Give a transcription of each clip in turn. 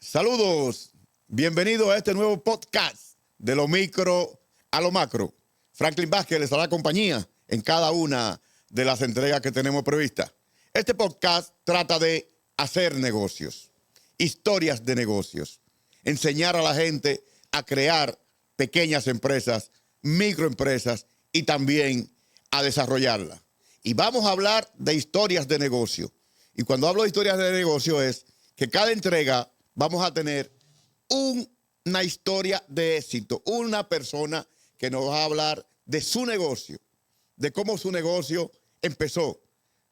Saludos, bienvenidos a este nuevo podcast de lo micro a lo macro. Franklin Vázquez les hará compañía en cada una de las entregas que tenemos previstas. Este podcast trata de hacer negocios, historias de negocios, enseñar a la gente a crear pequeñas empresas, microempresas y también a desarrollarlas. Y vamos a hablar de historias de negocio. Y cuando hablo de historias de negocio es que cada entrega vamos a tener una historia de éxito, una persona que nos va a hablar de su negocio, de cómo su negocio empezó,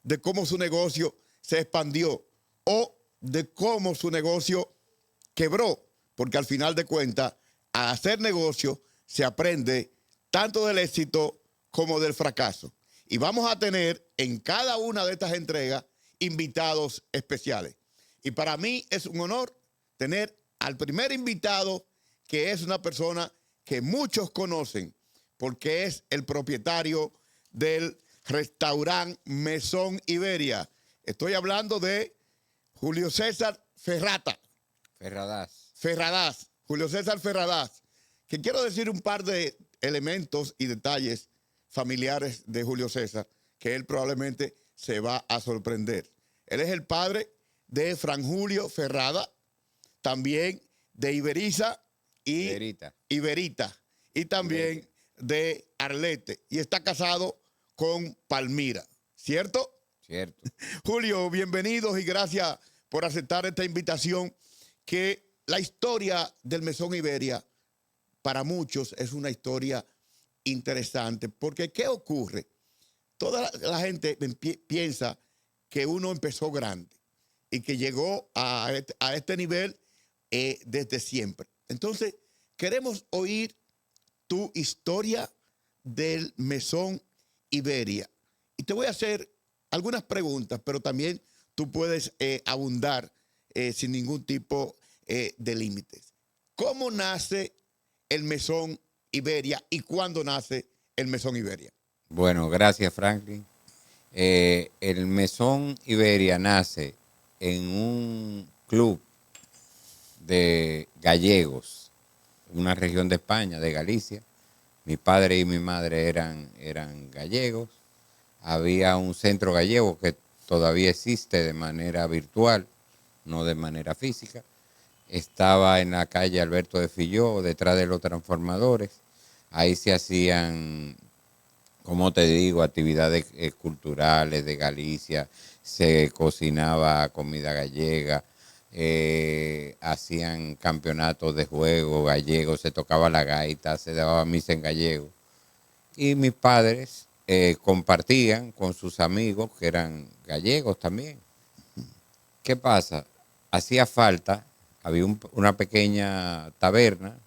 de cómo su negocio se expandió o de cómo su negocio quebró, porque al final de cuentas, a hacer negocio se aprende tanto del éxito como del fracaso. Y vamos a tener en cada una de estas entregas invitados especiales. Y para mí es un honor tener al primer invitado, que es una persona que muchos conocen, porque es el propietario del restaurante Mesón Iberia. Estoy hablando de Julio César Ferradas, Julio César Ferradas, que quiero decir un par de elementos y detalles familiares de Julio César, que él probablemente se va a sorprender. Él es el padre de Fran Julio Ferrada, también de Iberiza y Iberita, y también de Arlete, y está casado con Palmira, ¿cierto? Cierto. Julio, bienvenidos y gracias por aceptar esta invitación, que la historia del Mesón Iberia para muchos es una historia interesante, porque ¿qué ocurre? Toda la gente piensa que uno empezó grande y que llegó a este nivel desde siempre. Entonces, queremos oír tu historia del Mesón Iberia. Y te voy a hacer algunas preguntas, pero también tú puedes abundar sin ningún tipo de límites. ¿Cómo nace el Mesón Iberia y cuándo nace el Mesón Iberia? Bueno, gracias, Franklin. El Mesón Iberia nace en un club de gallegos, una región de España, de Galicia. Mi padre y mi madre eran gallegos. Había un centro gallego que todavía existe de manera virtual, no de manera física. Estaba en la calle Alberto de Filló, detrás de los transformadores. Ahí se hacían, como te digo, actividades culturales de Galicia, se cocinaba comida gallega, hacían campeonatos de juego gallegos, se tocaba la gaita, se daba misa en gallego. Y mis padres compartían con sus amigos que eran gallegos también. ¿Qué pasa? Hacía falta, había una pequeña taberna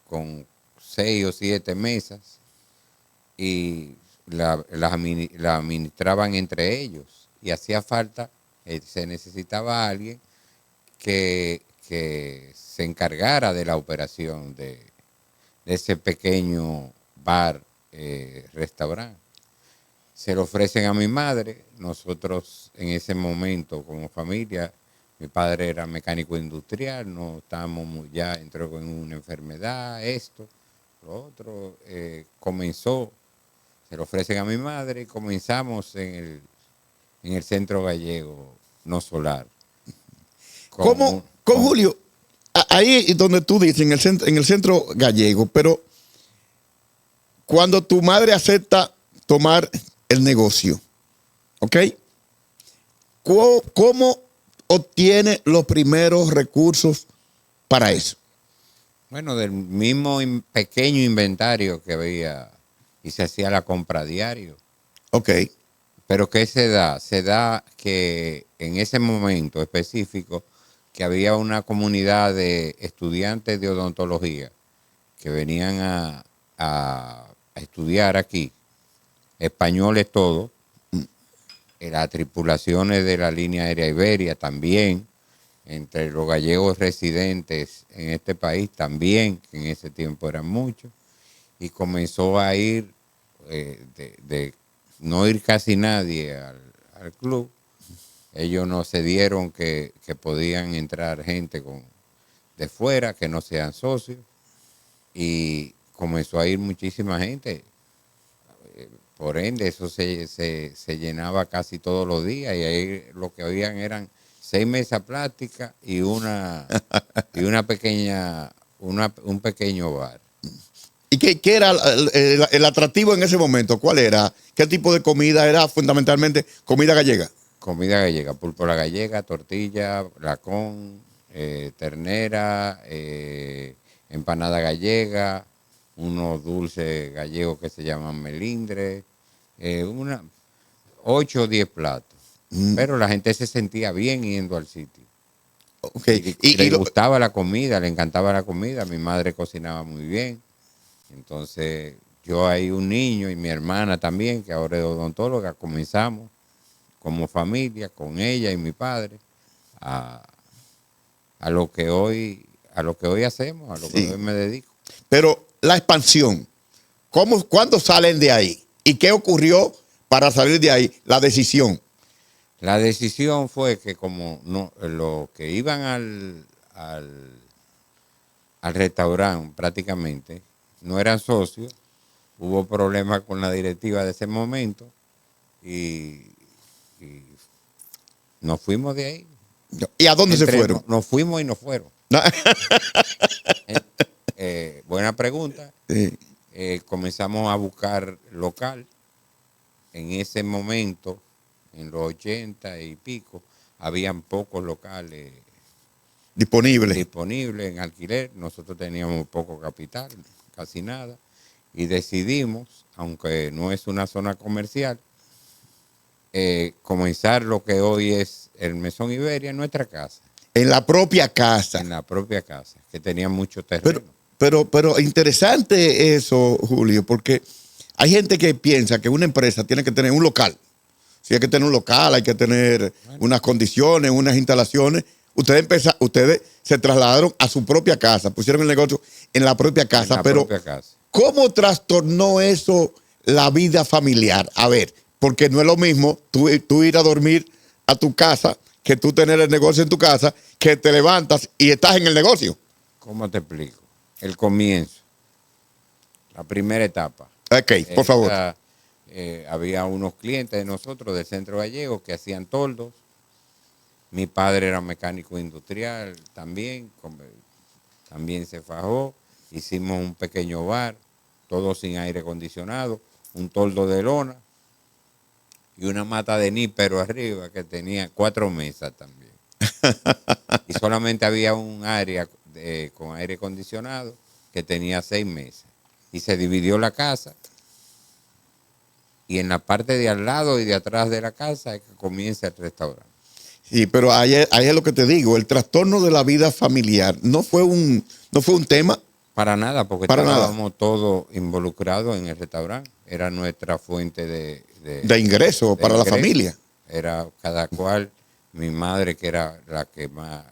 con 6 o 7 mesas y la administraban entre ellos. Y hacía falta, se necesitaba alguien que se encargara de la operación de ese pequeño bar, restaurante. Se lo ofrecen a mi madre. Nosotros en ese momento como familia, mi padre era mecánico industrial, no estábamos ya, entró con una enfermedad, esto, lo otro, comenzó, se lo ofrecen a mi madre y comenzamos en el centro gallego no solar. ¿Cómo, Julio? Ahí es donde tú dices, en el centro gallego, pero cuando tu madre acepta tomar el negocio, ¿ok? ¿Cómo obtiene los primeros recursos para eso? Bueno, del mismo pequeño inventario que había y se hacía la compra diario. Ok. Pero ¿qué se da? Se da que en ese momento específico que había una comunidad de estudiantes de odontología que venían a estudiar aquí, españoles todos, las tripulaciones de la línea aérea Iberia también, entre los gallegos residentes en este país también, que en ese tiempo eran muchos, y comenzó a ir, de no ir casi nadie al club. Ellos no se dieron que podían entrar gente de fuera que no sean socios y comenzó a ir muchísima gente. Por ende, eso se llenaba casi todos los días y ahí lo que habían eran 6 mesas plásticas y una pequeña, un pequeño bar. ¿Y qué era el atractivo en ese momento? ¿Cuál era? ¿Qué tipo de comida era? Fundamentalmente comida gallega. Comida gallega, pulpo a la gallega, tortilla, racón, ternera, empanada gallega, unos dulces gallegos que se llaman melindres, 8 o 10 platos. Pero la gente se sentía bien yendo al sitio. Okay. Y le gustaba la comida, le encantaba la comida. Mi madre cocinaba muy bien. Entonces, yo ahí un niño y mi hermana también, que ahora es odontóloga, comenzamos como familia, con ella y mi padre, a lo que hoy hacemos, a lo que hoy me dedico. Pero la expansión, ¿cuándo salen de ahí? ¿Y qué ocurrió para salir de ahí? La decisión. La decisión fue que como no, los que iban al restaurante prácticamente no eran socios, hubo problemas con la directiva de ese momento y nos fuimos de ahí. ¿Y a dónde se fueron? Nos fuimos y nos fueron. Buena pregunta. Sí. Comenzamos a buscar local. En ese momento, en los 80 y pico, habían pocos locales Disponibles en alquiler. Nosotros teníamos poco capital, casi nada. Y decidimos, aunque no es una zona comercial, comenzar lo que hoy es el Mesón Iberia en nuestra casa. En la propia casa. En la propia casa, que tenía mucho terreno. Pero interesante eso, Julio, porque hay gente que piensa que una empresa tiene que tener un local. Si hay que tener un local, hay que tener unas condiciones, unas instalaciones. Ustedes se trasladaron a su propia casa, pusieron el negocio en la propia casa. ¿Cómo trastornó eso la vida familiar? A ver, porque no es lo mismo tú ir a dormir a tu casa que tú tener el negocio en tu casa, que te levantas y estás en el negocio. ¿Cómo te explico? El comienzo, la primera etapa. Ok, por favor. Había unos clientes de nosotros del Centro Gallego que hacían toldos. Mi padre era mecánico industrial también se fajó. Hicimos un pequeño bar, todo sin aire acondicionado, un toldo de lona y una mata de níspero arriba que tenía 4 mesas también. Y solamente había un área con aire acondicionado que tenía 6 mesas. Y se dividió la casa. Y en la parte de al lado y de atrás de la casa es que comienza el restaurante. Sí, pero ahí es lo que te digo, el trastorno de la vida familiar no fue un tema. Para nada, porque estábamos todos involucrados en el restaurante. Era nuestra fuente de ingreso para la familia. Era cada cual, mi madre que era la que más,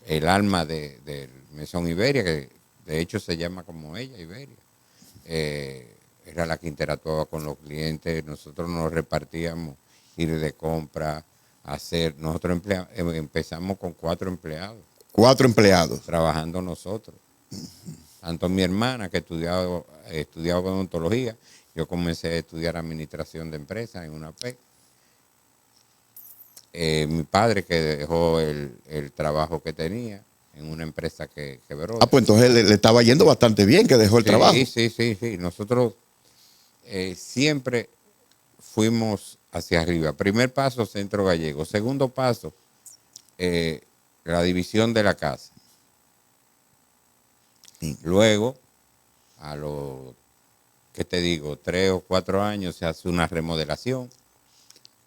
el alma del Mesón Iberia, que de hecho se llama como ella, Iberia. Era la que interactuaba con los clientes. Nosotros nos repartíamos ir de compra, nosotros empezamos con 4 empleados. 4 empleados. Trabajando nosotros. Tanto mi hermana, que estudiaba odontología, yo comencé a estudiar administración de empresas en una PEC. Mi padre, que dejó el trabajo que tenía en una empresa que quebró. Pues entonces le estaba yendo bastante bien, que dejó el trabajo. Sí. Nosotros siempre fuimos hacia arriba. Primer paso, Centro Gallego. Segundo paso, la división de la casa. Luego, a los, ¿qué te digo? 3 o 4 años se hace una remodelación.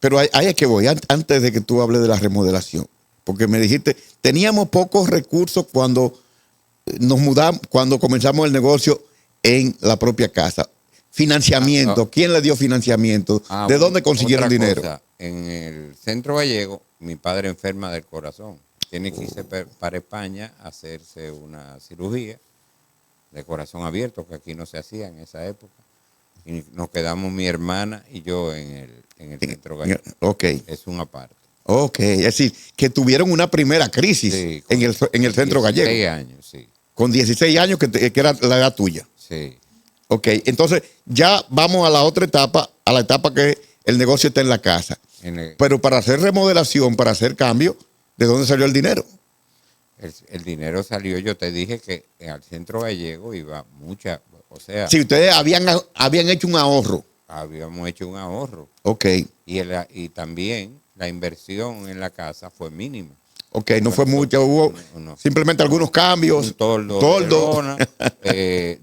Pero ahí es que voy, antes de que tú hables de la remodelación. Porque me dijiste, teníamos pocos recursos cuando nos mudamos, cuando comenzamos el negocio en la propia casa. Financiamiento, ¿quién le dio financiamiento? ¿De dónde consiguieron dinero? En el Centro Gallego, mi padre enferma del corazón. Tiene que irse para España a hacerse una cirugía de corazón abierto, que aquí no se hacía en esa época. Y nos quedamos mi hermana y yo en el Centro Gallego. Ok. Es una parte. Ok, es decir, que tuvieron una primera crisis Sí, en el centro 16 gallego. años, sí, Con 16 años, que era la edad tuya. sí. Ok, entonces ya vamos a la otra etapa, a la etapa que el negocio está en la casa. Pero para hacer remodelación, para hacer cambio, ¿de dónde salió el dinero? El dinero salió, yo te dije que al centro gallego iba mucha, o sea, Si ustedes habían hecho un ahorro. habíamos hecho un ahorro Ok, y también la inversión en la casa fue mínima. ok, no fue Bueno, mucho, hubo no. simplemente algunos cambios. Un toldo, de Toldo. lona,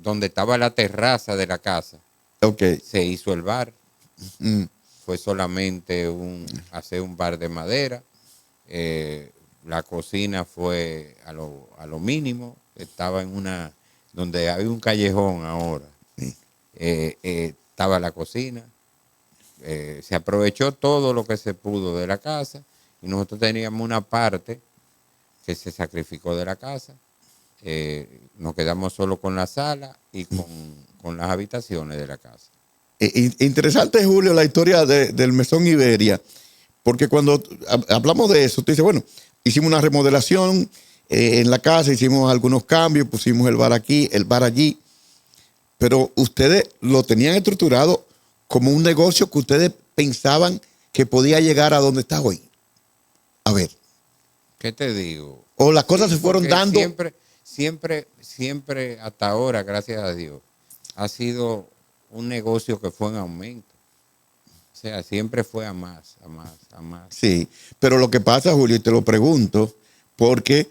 donde estaba la terraza de la casa, Ok, se hizo el bar. mm, Fue solamente hacer un bar de madera. La cocina fue a lo mínimo. Estaba donde hay un callejón ahora. sí. Estaba la cocina. Se aprovechó todo lo que se pudo de la casa y nosotros teníamos una parte que se sacrificó de la casa. Nos quedamos solo con la sala y con las habitaciones de la casa. Interesante, Julio, la historia del Mesón Iberia, porque cuando hablamos de eso, tú dices, bueno, hicimos una remodelación en la casa, hicimos algunos cambios, pusimos el bar aquí, el bar allí, pero ustedes lo tenían estructurado como un negocio que ustedes pensaban que podía llegar a donde está hoy. A ver, ¿Qué te digo? o las cosas se fueron Porque dando. siempre hasta ahora, gracias a Dios, ha sido un negocio que fue en aumento. O sea, siempre fue a más, a más, a más. Sí, pero lo que pasa, Julio, y te lo pregunto, porque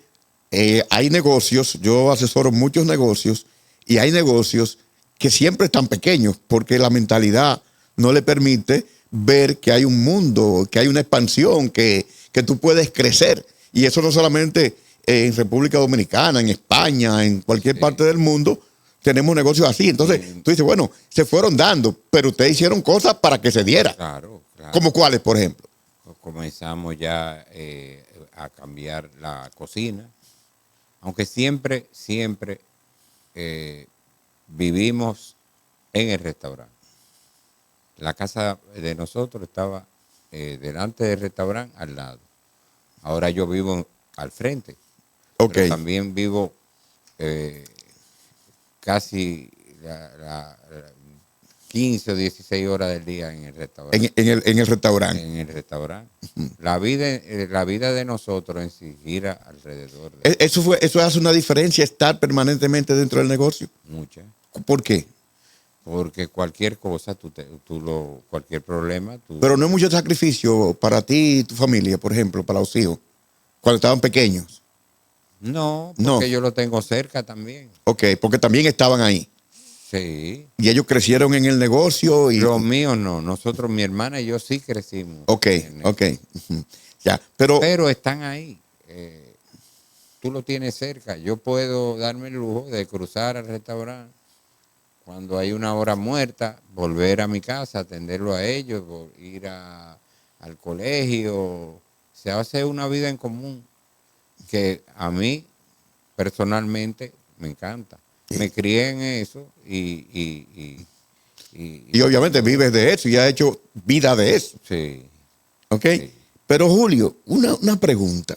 hay negocios, yo asesoro muchos negocios, y hay negocios que siempre están pequeños, porque la mentalidad no le permite ver que hay un mundo, que hay una expansión, que tú puedes crecer. Y eso no solamente en República Dominicana, en España, en cualquier parte del mundo, tenemos negocios así. Entonces, tú dices, bueno, se fueron dando, pero ustedes hicieron cosas para que se diera. Claro, claro. ¿Como cuáles, por ejemplo? Comenzamos ya a cambiar la cocina, aunque siempre vivimos en el restaurante. La casa de nosotros estaba delante del restaurante, al lado. Ahora yo vivo al frente. Ok. Pero también vivo casi 15 o 16 horas del día en el restaurante. En el restaurante. En el restaurante. La vida de nosotros en sí gira alrededor de Eso hace una diferencia, estar permanentemente dentro del negocio. muchas. ¿Por qué? Porque cualquier cosa, cualquier problema, Pero no es mucho sacrificio para ti y tu familia, por ejemplo, para los hijos, cuando estaban pequeños. No, No. porque yo lo tengo cerca también. Ok, porque también estaban ahí. Sí. Y ellos crecieron en el negocio. Los míos no. Nosotros, mi hermana y yo sí crecimos. Ok, ok. Ujú. Ya, Pero están ahí. Tú lo tienes cerca. Yo puedo darme el lujo de cruzar al restaurante cuando hay una hora muerta, volver a mi casa, atenderlo a ellos, ir al colegio. Se hace una vida en común que a mí personalmente me encanta. Me crié en eso y obviamente vives de eso y has hecho vida de eso. sí. ¿Ok? Sí. Pero Julio, una pregunta.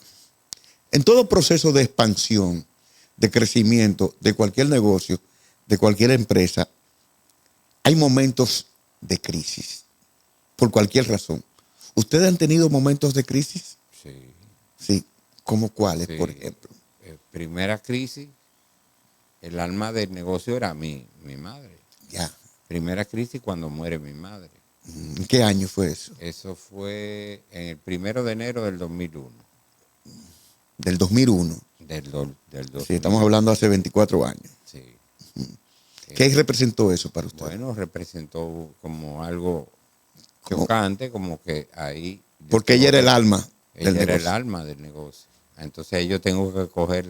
En todo proceso de expansión, de crecimiento de cualquier negocio, de cualquier empresa, hay momentos de crisis, por cualquier razón. ¿Ustedes han tenido momentos de crisis? Sí. Sí. ¿Cómo cuáles, Sí. por ejemplo? Primera crisis, el alma del negocio era mi madre. Ya. Primera crisis cuando muere mi madre. ¿En qué año fue eso? Eso fue en el 1 de enero del 2001. Del 2001. Del 2001. Sí, estamos hablando hace 24 años. Sí. ¿Qué representó eso para usted? Bueno, representó como algo ¿Cómo? chocante, como que ahí... Porque ella era el alma Ella del era el negocio. alma del negocio. Entonces yo tengo que coger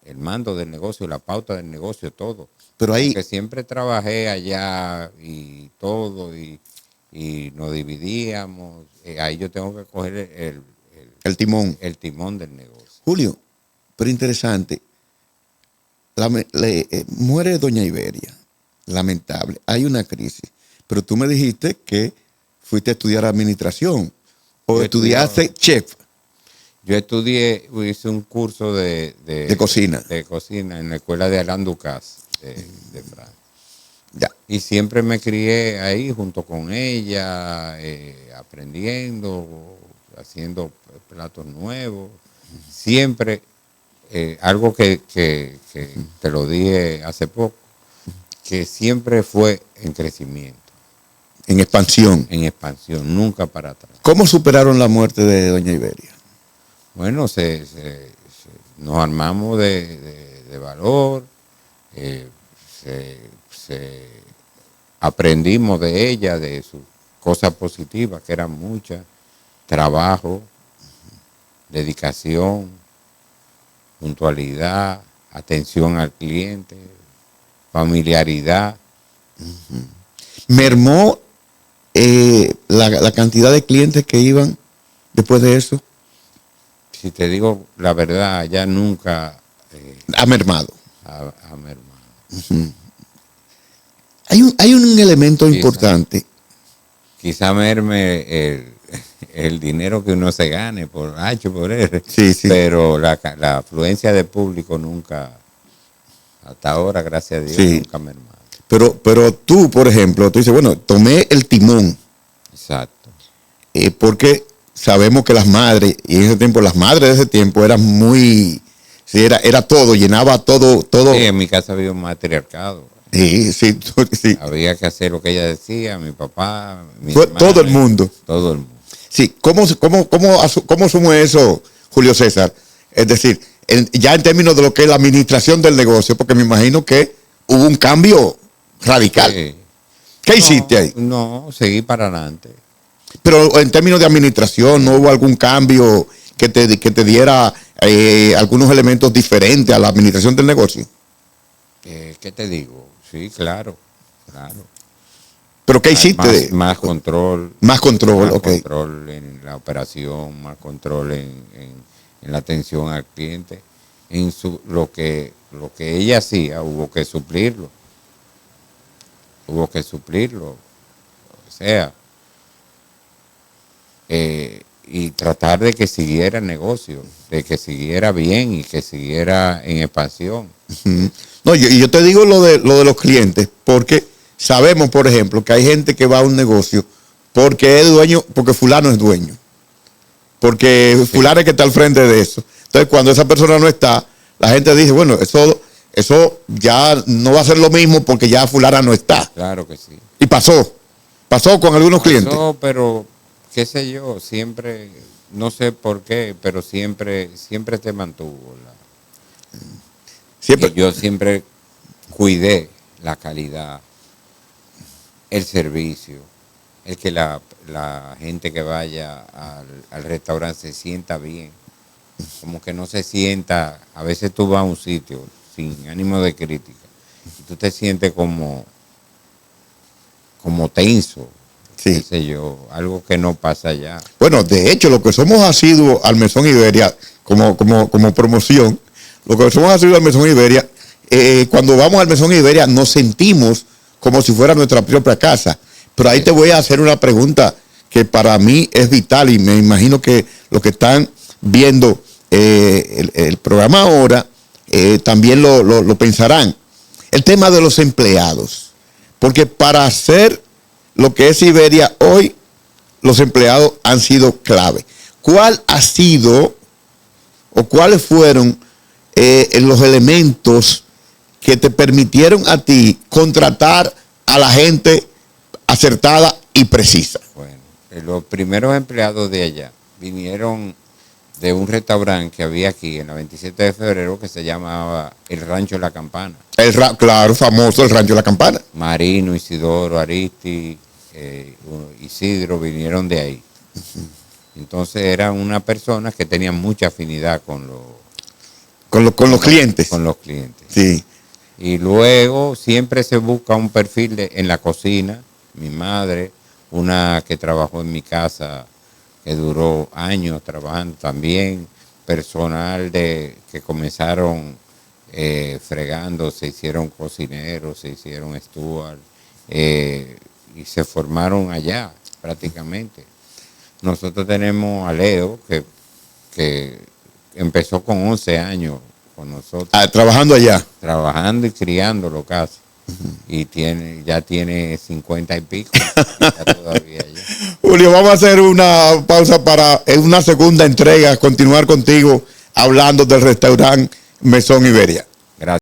el mando del negocio, la pauta del negocio, todo. Pero ahí, Porque siempre trabajé allá y todo, y nos dividíamos. Ahí yo tengo que coger el timón. el timón del negocio. Julio, pero interesante. Muere doña Iberia. Lamentable. Hay una crisis. Pero tú me dijiste que fuiste a estudiar administración o Yo estudiaste chef Yo hice un curso de cocina. de cocina en la escuela de Alain Ducasse de Francia. Ya. Y siempre me crié ahí junto con ella, aprendiendo, haciendo platos nuevos. Siempre, algo que te lo dije hace poco, que siempre fue en crecimiento, En expansión. en expansión, nunca para atrás. ¿Cómo superaron la muerte de doña Iberia? Bueno, nos armamos de valor, aprendimos de ella, de sus cosas positivas, que eran muchas, trabajo, dedicación, puntualidad, atención al cliente, familiaridad. ¿Mermó la cantidad de clientes que iban después de eso? Si te digo la verdad, ya nunca Ha mermado. ha mermado. Hay un elemento importante. Quizá merme el dinero que uno se gane por H, por R, Sí. pero la afluencia de público nunca, hasta ahora, gracias a Dios, Sí. nunca ha mermado. Pero tú, por ejemplo, tú dices, bueno, tomé el timón Exacto. porque sabemos que las madres, y en ese tiempo, las madres de ese tiempo eran muy, sí, era todo, llenaba todo. Sí, en mi casa había un matriarcado. Sí. Había que hacer lo que ella decía, mi papá, mi Fue hermana, todo el mundo. Todo el mundo. Sí, ¿cómo asume eso Julio César? Es decir, ya en términos de lo que es la administración del negocio, porque me imagino que hubo un cambio radical. Sí. ¿Qué hiciste ahí? No, seguí para adelante. Pero en términos de administración, ¿no hubo algún cambio que te diera algunos elementos diferentes a la administración del negocio? ¿Qué te digo? Sí, claro. ¿Pero qué hiciste? Más control. Más control, Más ok. control en la operación, más control en la atención al cliente. Lo que ella hacía, hubo que suplirlo. O sea, y tratar de que siguiera el negocio, de que siguiera bien y que siguiera en expansión. No, yo te digo lo de los clientes, porque sabemos, por ejemplo, que hay gente que va a un negocio porque es dueño, porque fulano es dueño. Porque fulano es que está al frente de eso. Entonces, cuando esa persona no está, la gente dice, bueno, eso ya no va a ser lo mismo porque ya fulana no está. Claro que sí. Y pasó con algunos clientes. Pasó, pero qué sé yo, siempre, no sé por qué, pero siempre te mantuvo. Siempre. Yo siempre cuidé la calidad, el servicio, el que la gente que vaya al restaurante se sienta bien, como que no se sienta, a veces tú vas a un sitio sin ánimo de crítica y tú te sientes como tenso, Sí. qué sé yo, algo que no pasa allá. Bueno, de hecho, lo que somos asiduos al Mesón Iberia, como promoción, lo que somos asiduos al Mesón Iberia, cuando vamos al Mesón Iberia nos sentimos como si fuera nuestra propia casa. Pero ahí te voy a hacer una pregunta que para mí es vital y me imagino que los que están viendo el programa ahora también lo pensarán. El tema de los empleados. Porque para hacer lo que es Iberia hoy, los empleados han sido clave. ¿Cuál ha sido o cuáles fueron los elementos que te permitieron a ti contratar a la gente acertada y precisa? Bueno, los primeros empleados de allá vinieron de un restaurante que había aquí en la 27 de febrero que se llamaba El Rancho La Campana. Claro, famoso el Rancho La Campana. Marino, Isidoro, Aristi, Isidro vinieron de ahí. Entonces eran unas personas que tenían mucha afinidad con los clientes. Con los clientes. Sí. Y luego siempre se busca un perfil en la cocina. Mi madre, una que trabajó en mi casa, que duró años trabajando también, personal que comenzaron fregando, se hicieron cocineros, se hicieron steward, y se formaron allá. prácticamente. Nosotros tenemos a Leo, que empezó con 11 años con nosotros. Trabajando allá. Trabajando y criándolo casi. Y ya tiene 50 y pico. Está todavía allá. Julio, vamos a hacer una pausa para en una segunda entrega continuar contigo hablando del restaurante Mesón Iberia. Gracias.